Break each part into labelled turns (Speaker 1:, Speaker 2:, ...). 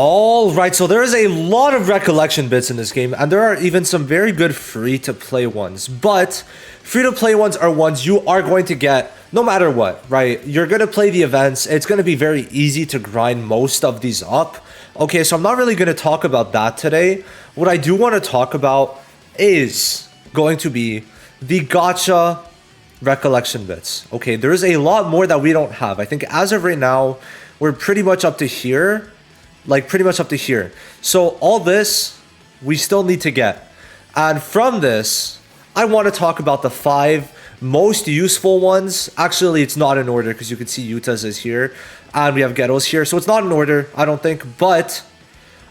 Speaker 1: All right, so there is a lot of recollection bits in this game, and there are even some very good free-to-play ones. But free-to-play ones are ones you are going to get no matter what, right? You're going to play the events. It's going to be very easy to grind most of these up. Okay, so I'm not really going to talk about that today. What I do want to talk about is going to be the gacha recollection bits. Okay, there is a lot more that we don't have. I think as of right now, we're pretty much up to here. Pretty much up to here. So all this, we still need to get. And from this, I want to talk about the 5 most useful ones. Actually, it's not in order because you can see Yuta's is here. And we have Ghetto's here. So it's not in order, I don't think. But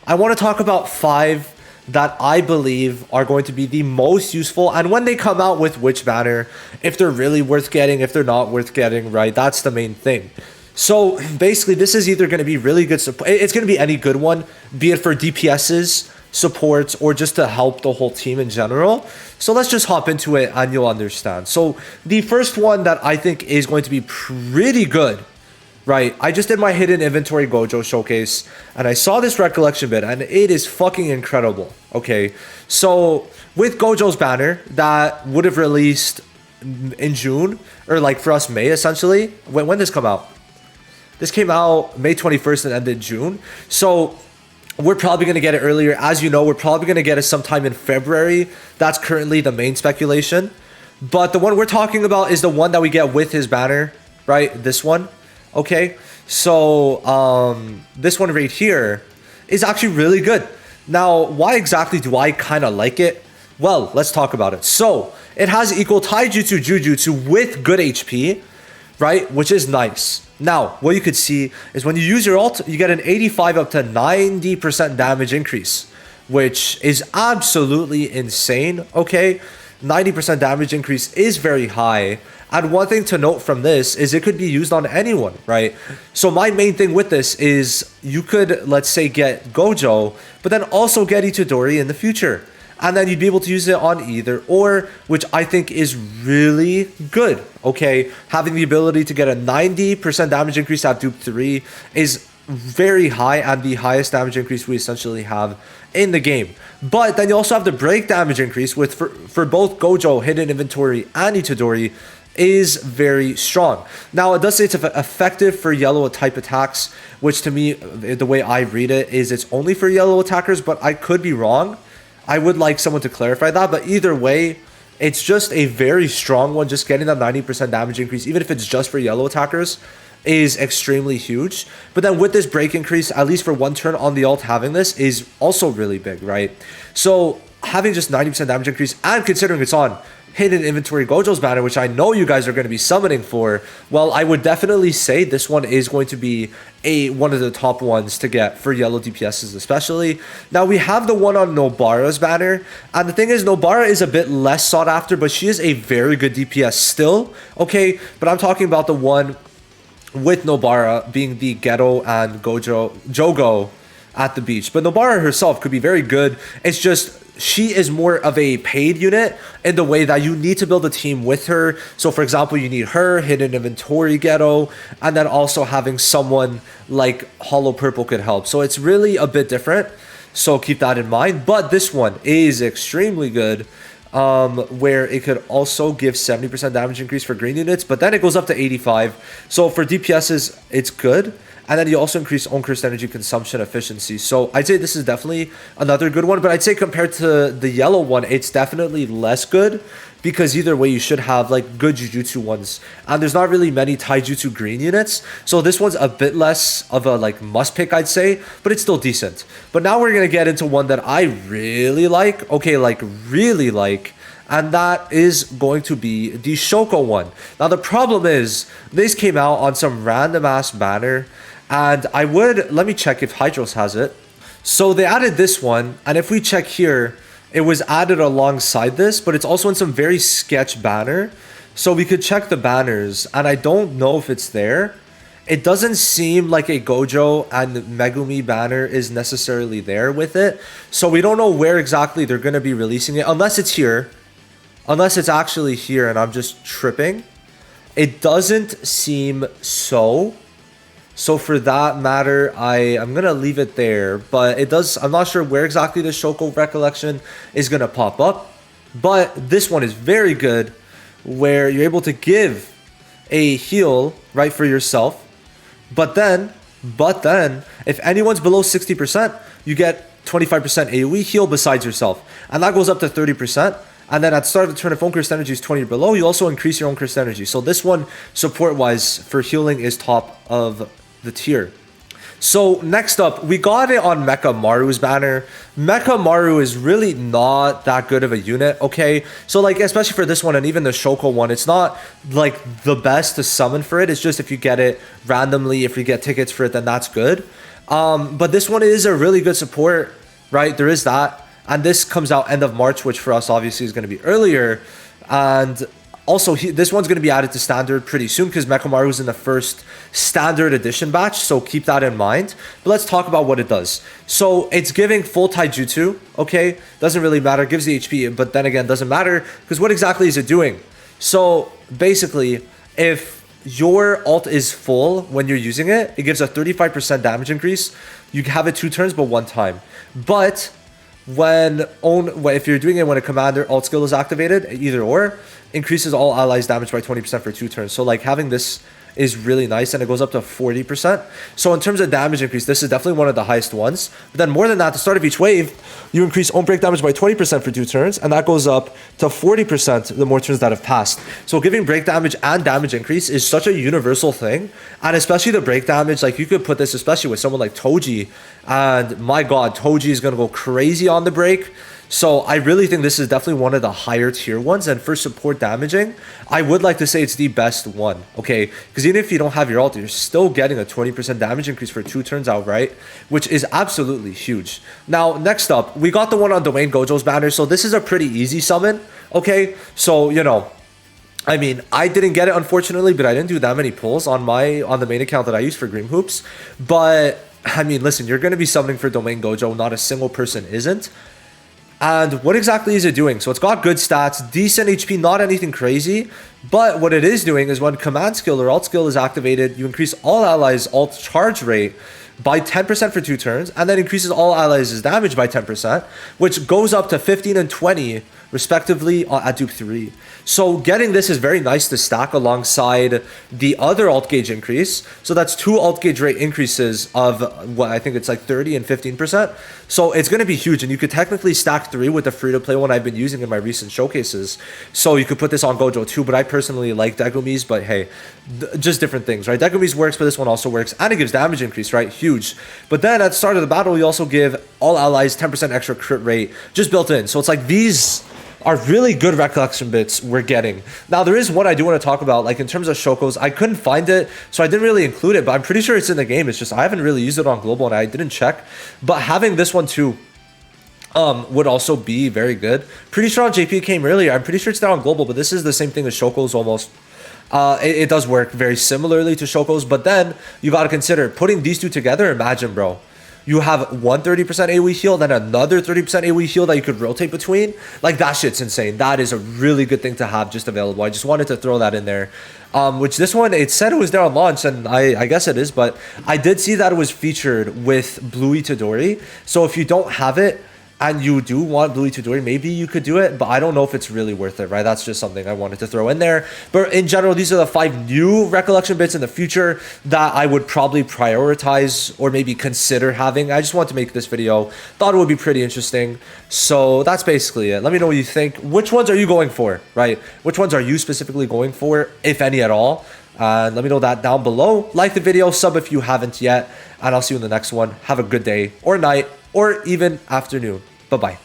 Speaker 1: I want to talk about 5 that I believe are going to be the most useful. And when they come out with which banner, if they're really worth getting, if they're not worth getting, right? That's the main thing. So basically, this is either going to be really good support. It's going to be any good one, be it for DPSs, supports, or just to help the whole team in general. So let's just hop into it and you'll understand. So the first one that I think is going to be pretty good, right? I just did my hidden inventory Gojo showcase and I saw this recollection bit and it is fucking incredible. Okay, so with Gojo's banner that would have released in June, or like for us May essentially. When did this come out? This came out May 21st and ended June. So we're probably going to get it earlier. As you know, we're probably going to get it sometime in February. That's currently the main speculation. But the one we're talking about is the one that we get with his banner, right? This one. Okay. So this one right here is actually really good. Now, why exactly do I kind of like it? Well, let's talk about it. So it has equal taijutsu jujutsu with good HP, right? Which is nice. Now, what you could see is when you use your ult, you get an 85 up to 90% damage increase, which is absolutely insane, okay? 90% damage increase is very high. And one thing to note from this is it could be used on anyone, right? So my main thing with this is you could, let's say, get Gojo, but then also get Itadori in the future. And then you'd be able to use it on either or, which I think is really good, okay? Having the ability to get a 90% damage increase at Dupe 3 is very high and the highest damage increase we essentially have in the game. But then you also have the break damage increase with for both Gojo, Hidden Inventory, and Itadori is very strong. Now, it does say it's effective for yellow type attacks, which to me, the way I read it, is it's only for yellow attackers, but I could be wrong. I would like someone to clarify that, but either way, it's just a very strong one. Just getting that 90% damage increase, even if it's just for yellow attackers, is extremely huge. But then with this break increase, at least for one turn on the ult, having this is also really big, right? So having just 90% damage increase, and considering it's on Hidden Inventory Gojo's banner, which I know you guys are going to be summoning for, well, I would definitely say this one is going to be one of the top ones to get for yellow DPSs especially. Now, we have the one on Nobara's banner, and the thing is, Nobara is a bit less sought after, but she is a very good DPS still, okay? But I'm talking about the one with Nobara being the Ghetto and Jogo at the beach. But Nobara herself could be very good. It's just she is more of a paid unit in the way that you need to build a team with her. So for example, you need her, Hidden Inventory Ghetto, and then also having someone like Hollow Purple could help. So it's really a bit different. So keep that in mind. But this one is extremely good, where it could also give 70% damage increase for green units, but then it goes up to 85. So for DPSs, it's good. And then you also increase own cursed energy consumption efficiency. So I'd say this is definitely another good one. But I'd say compared to the yellow one, it's definitely less good. Because either way, you should have like good Jujutsu ones. And there's not really many Taijutsu green units. So this one's a bit less of a like must pick, I'd say. But it's still decent. But now we're going to get into one that I really like. Okay, like really like. And that is going to be the Shoko one. Now the problem is, this came out on some random ass banner. And let me check if Hydros has it. So they added this one, and if we check here, it was added alongside this, but it's also in some very sketch banner. So we could check the banners, and I don't know if it's there. It doesn't seem like a Gojo and Megumi banner is necessarily there with it. So we don't know where exactly they're going to be releasing it, unless it's here. Unless it's actually here, and I'm just tripping. It doesn't seem so. So for that matter, I'm gonna leave it there. But it does, I'm not sure where exactly the Shoko recollection is gonna pop up. But this one is very good, where you're able to give a heal, right, for yourself. But then, if anyone's below 60%, you get 25% AoE heal besides yourself. And that goes up to 30%. And then at the start of the turn, if own cursed energy is 20 or below, you also increase your own cursed energy. So this one, support-wise, for healing is top of the tier. So next up, we got it on Mecha Maru's banner. Mecha Maru is really not that good of a unit, okay? So like, especially for this one and even the Shoko one, it's not like the best to summon for it. It's just if you get it randomly, if you get tickets for it, then that's good. But this one is a really good support, right? There is that. And this comes out end of March, which for us obviously is going to be earlier. And also, this one's going to be added to standard pretty soon because Mecha Maru is in the first standard edition batch. So keep that in mind. But let's talk about what it does. So it's giving full taijutsu, okay? Doesn't really matter. Gives the HP, but then again, doesn't matter because what exactly is it doing? So basically, if your ult is full when you're using it, it gives a 35% damage increase. You have it 2 turns, but 1 time. But if you're doing it when a commander ult skill is activated, either or, increases all allies damage by 20% for 2 turns. So like having this is really nice, and it goes up to 40%. So in terms of damage increase, this is definitely one of the highest ones. But then more than that, at the start of each wave, you increase own break damage by 20% for 2 turns, and that goes up to 40% the more turns that have passed. So giving break damage and damage increase is such a universal thing, and especially the break damage, like you could put this especially with someone like Toji, and my god, Toji is going to go crazy on the break. So I really think this is definitely one of the higher tier ones, and for support damaging, I would like to say it's the best one, okay? Because even if you don't have your ult, you're still getting a 20% damage increase for 2 turns outright, which is absolutely huge. Now, next up, we got the one on Dwayne Gojo's banner, so this is a pretty easy summon, okay? So, you know, I mean, I didn't get it unfortunately, but I didn't do that many pulls on the main account that I use for Green Hoops. But, I mean, listen, you're going to be summoning for Dwayne Gojo, not a single person isn't. And what exactly is it doing? So it's got good stats, decent HP, not anything crazy. But what it is doing is when command skill or alt skill is activated, you increase all allies' alt charge rate by 10% for 2 turns, and then increases all allies' damage by 10%, which goes up to 15 and 20 respectively at Dupe 3. So getting this is very nice to stack alongside the other alt gauge increase. So that's 2 alt gauge rate increases of what I think it's like 30 and 15%. So it's going to be huge, and you could technically stack 3 with the free-to-play one I've been using in my recent showcases. So you could put this on Gojo too, but I personally like Degumi's, but hey, just different things, right? Degumi's works, but this one also works, and it gives damage increase, right? Huge. But then at the start of the battle, you also give all allies 10% extra crit rate just built in. So it's like these are really good recollection bits we're getting. Now, there is one I do want to talk about, like in terms of Shokos. I couldn't find it, so I didn't really include it, but I'm pretty sure it's in the game. It's just I haven't really used it on Global, and I didn't check. But having this one too would also be very good. Pretty sure on JP came earlier. I'm pretty sure it's down on Global, but this is the same thing as Shokos almost. It does work very similarly to Shokos, but then you got to consider putting these two together. Imagine, bro. You have one 30% AoE heal, then another 30% AoE heal that you could rotate between. Like, that shit's insane. That is a really good thing to have just available. I just wanted to throw that in there. Which this one, it said it was there on launch, and I guess it is, but I did see that it was featured with Bluey Todori. So if you don't have it, and you do want Bluey Todori, maybe you could do it, but I don't know if it's really worth it, right? That's just something I wanted to throw in there. But in general, these are the 5 new recollection bits in the future that I would probably prioritize or maybe consider having. I just want to make this video. Thought it would be pretty interesting. So that's basically it. Let me know what you think. Which ones are you going for, right? Which ones are you specifically going for, if any at all? Let me know that down below. Like the video, sub if you haven't yet, and I'll see you in the next one. Have a good day or night or even afternoon. Bye-bye.